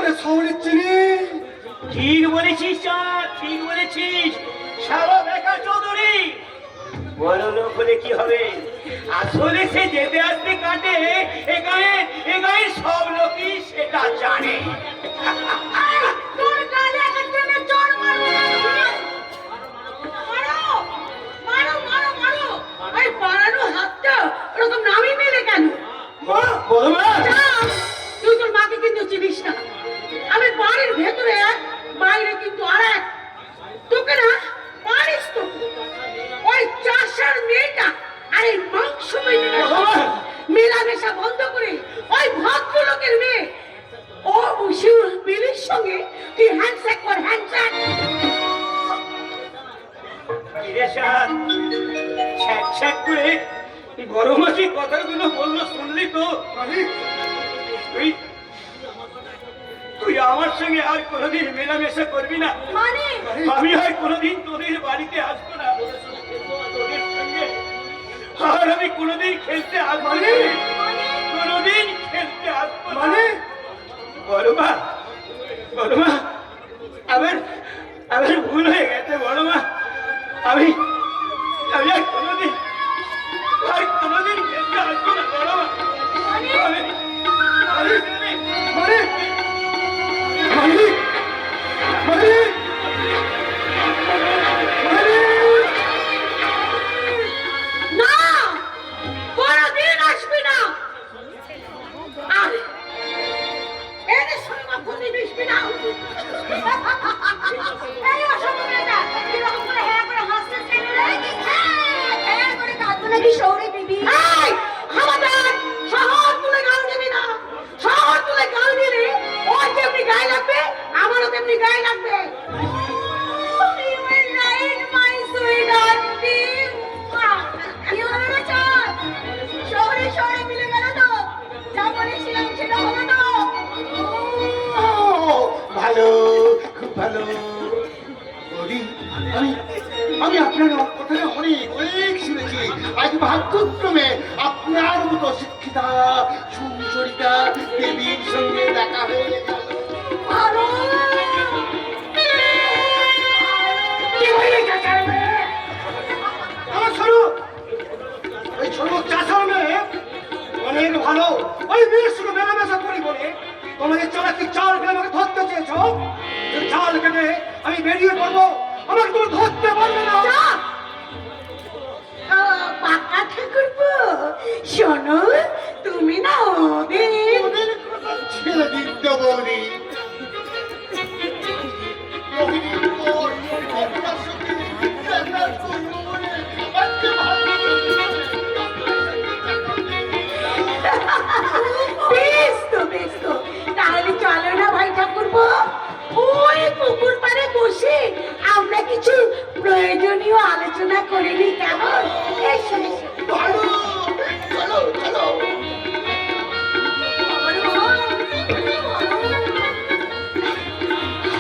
করে শহরে চিনি। ঠিক বলেছিস চাঁদ, ঠিক বলেছিস। সারা দেখা চৌধুরী বড় লোক হলে কি হবে, আসলে সে যেতে আসতে কাটে এ গায়ের সব লোকই সেটা জানে। তোর গালে একটা টেনে চড় মারবো না আমি। মারো মারো মারো মারো। এই বাড়ানো হাতটা ওরকম নামিয়ে নিলে কেন? বড় মা, যাও, তুই তোর মাকে কিন্তু চিনিস না। আমি বাড়ির ভেতরে এক, বাইরে কিন্তু আর এক। তোকে না পারিস তো ওই চাষার মেয়েটা আর এই মাংস মেলামেশা বন্ধ করে ওই ভদ্রলোকের মেয়ে ও শিউর বিলির সঙ্গে তুই হ্যান্ডশেক কর, হ্যান্ডশেক। কিরে চাঁদ, ছ্যাক ছ্যাক করে বড় মাসি কথাগুলো বললো, শুনলি তো? তুই তুই আমার সঙ্গে আর কোনোদিন মেলামেশা করবি না। মানে আমি আর কোনোদিন তোদের বাড়িতে আসবো না, তোদের সঙ্গে আর আমি কোনোদিন খেলতে আসবো না, কোনোদিন খেলতে আসবো না। মানে বড় মা, বড় মা, আমার আমার ভুল হয়ে গেছে বড় মা। আমি আমি আর কোনোদিন খেলতে আসবো না বড় মা। আমি- মানে মানে মানে মানে না, কোনোদিন আসবি না। আর এদের সঙ্গে কখনই মিশবি না। এই অসম্ভবটা কিরকম করে হ্যাঁ করে হাসছিস কেন রে? হ্যাঁ করে কাঁদবো নাকি শহরে বিবি? এই খবরদার, শহর তুলে গাল দিবি না। শহর তুলে গাল দিলে ওর যেমনি গায়ে লাগবে আমারও তেমনি গায়ে লাগবে। You were right, my sweetheart. কি হলো রে চাঁদ? শহরে শহরে মিলে গেল তো? যা বলেছিলাম সেটা হলো তো? ও, ভালো, খুব ভালো। বৌদি, আমি আপনার কথাটা অনেক শুনেছি। আজ ভাগ্যক্রমে আপনার মতো শিক্ষিতা সুচরিতা দেবীর সঙ্গে দেখা হয়ে গেল। ভালো। কি হয়ে গেছে রে? আমার ছোট ওই ছোট চাষার মেয়ে অনেক ভালো। ওই মেয়ের সঙ্গে মেলামেশা করি বলে তোমাকে চালাকি চাল কেটে আমাকে ধরতে চেয়েছ। সেই চাল কেটে আমি বেরিয়ে পড়বো, আমাকে তুমি ধরতে পারবে না। যা। পাকা ঠাকুরপো, শোনো, তুমি না ওদের ওদের কথা ছেড়ে দিন তো বৌদি। রোহিণীর পর আপনার সঙ্গে দেখা করবো বলে আজকে বেশ তো, তাহলে চলো না ভাই ঠাকুরপো, ওই পুকুর পাড়ে বসে আমরা কিছু প্রয়োজনীয় আলোচনা করে নি, কেমন? এসো এসো। ভালো, চলো চলো।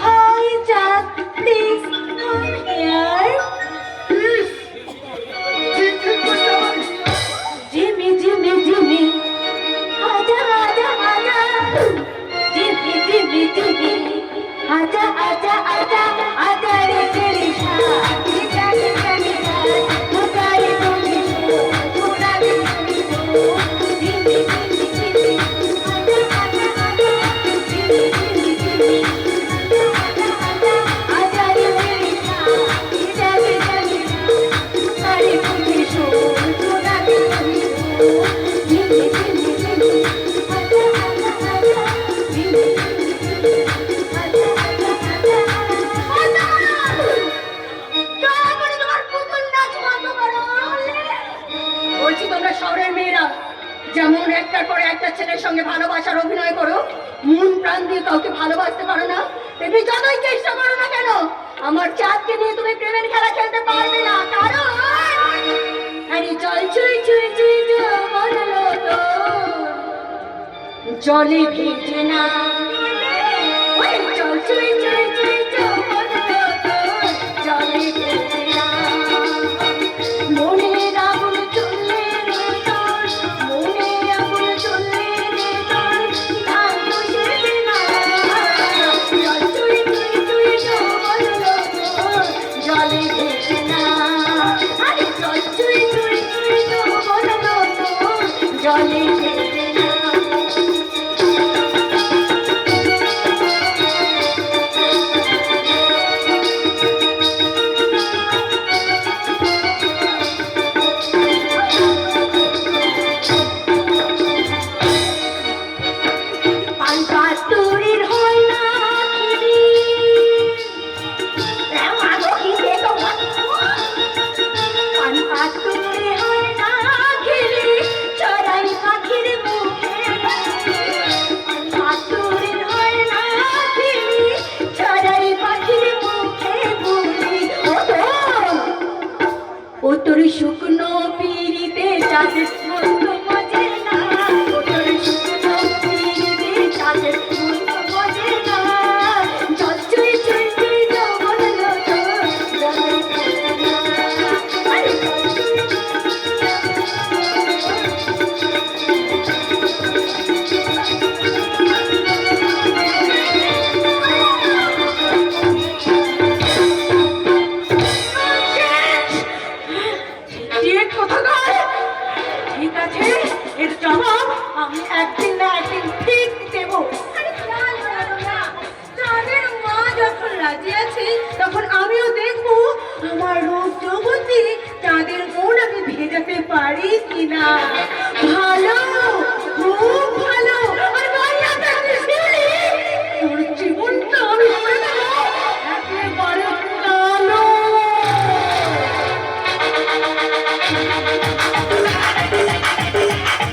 Hi, Jack. Please come here. Jimmy, Jimmy, Jimmy. Aja, aja, aja. Jimmy, Jimmy, Jimmy. Aja, aja, aja. Aja, re, re, re, sha. Rita, rita, rita. Muta, re, do, re, do. Muta, re, re, do. Jimmy, Jimmy, Jimmy. Aja, aja, aja. Jimmy, Jimmy, Jimmy. Aja, aja, aja. Aja, re, re, re, sha. Rita, rita, rita. Muta, re, do, re, do. Muta, re, do, re, do. Jimmy, Jimmy, Jimmy. Aja, aja, aja. Jimmy, Jimmy, Jimmy. Aja, aja, aja. আজা! দয়া করে তোমার পুতুল নাচ বন্ধ করো। বলছি তোমরা শহরের মেয়েরা যেমন একটার পর একটা ছেলের সঙ্গে ভালোবাসার অভিনয় করো, মন প্রাণ দিয়ে কাউকে ভালোবাসতে পারো না, তুমি যতই চেষ্টা করো না কেন আমার চাঁদকে নিয়ে তুমি প্রেমের খেলা খেলতে পারবে না। কারণ আরে জল চুই চুই চুই বললো তো জলে ভিজে না। ওই জল চুই চুই চুই বললো তো জলে ভিজে না। মনের আগুন চললে রে তোর, মনের আগুন চললে রে তোর, ধান তো সেজে না। জলে ভেসে না। পান পাতুরির হয় না খিরি। মাগো কি রে তোমার? পান পাতুরি হয় না খিরি, চড়াই পাখির মুখে। পান পাতুরি হয় না খিরি, চড়াই পাখির মুখে বুলি। ও তোর শুকনো পিড়িতে চাঁদের মন্দ মজে না। ও তোর শুকনো পিড়িতে চাঁদের মন্দ মজে না। জল চুই চুই চুই যৌবন লোটো, জলে ভেসে না। আরে জল চুই ঠিক কথা নয়। ঠিক আছে, এর জবাব আমি একদিন না একদিন ঠিক দেবো। আরে খেয়াল করো না, চাঁদের মা যখন রাজি আছে তখন আমিও দেখবো আমার রূপ যৌবতী চাঁদের মন আমি ভেজাতে পারি কিনা।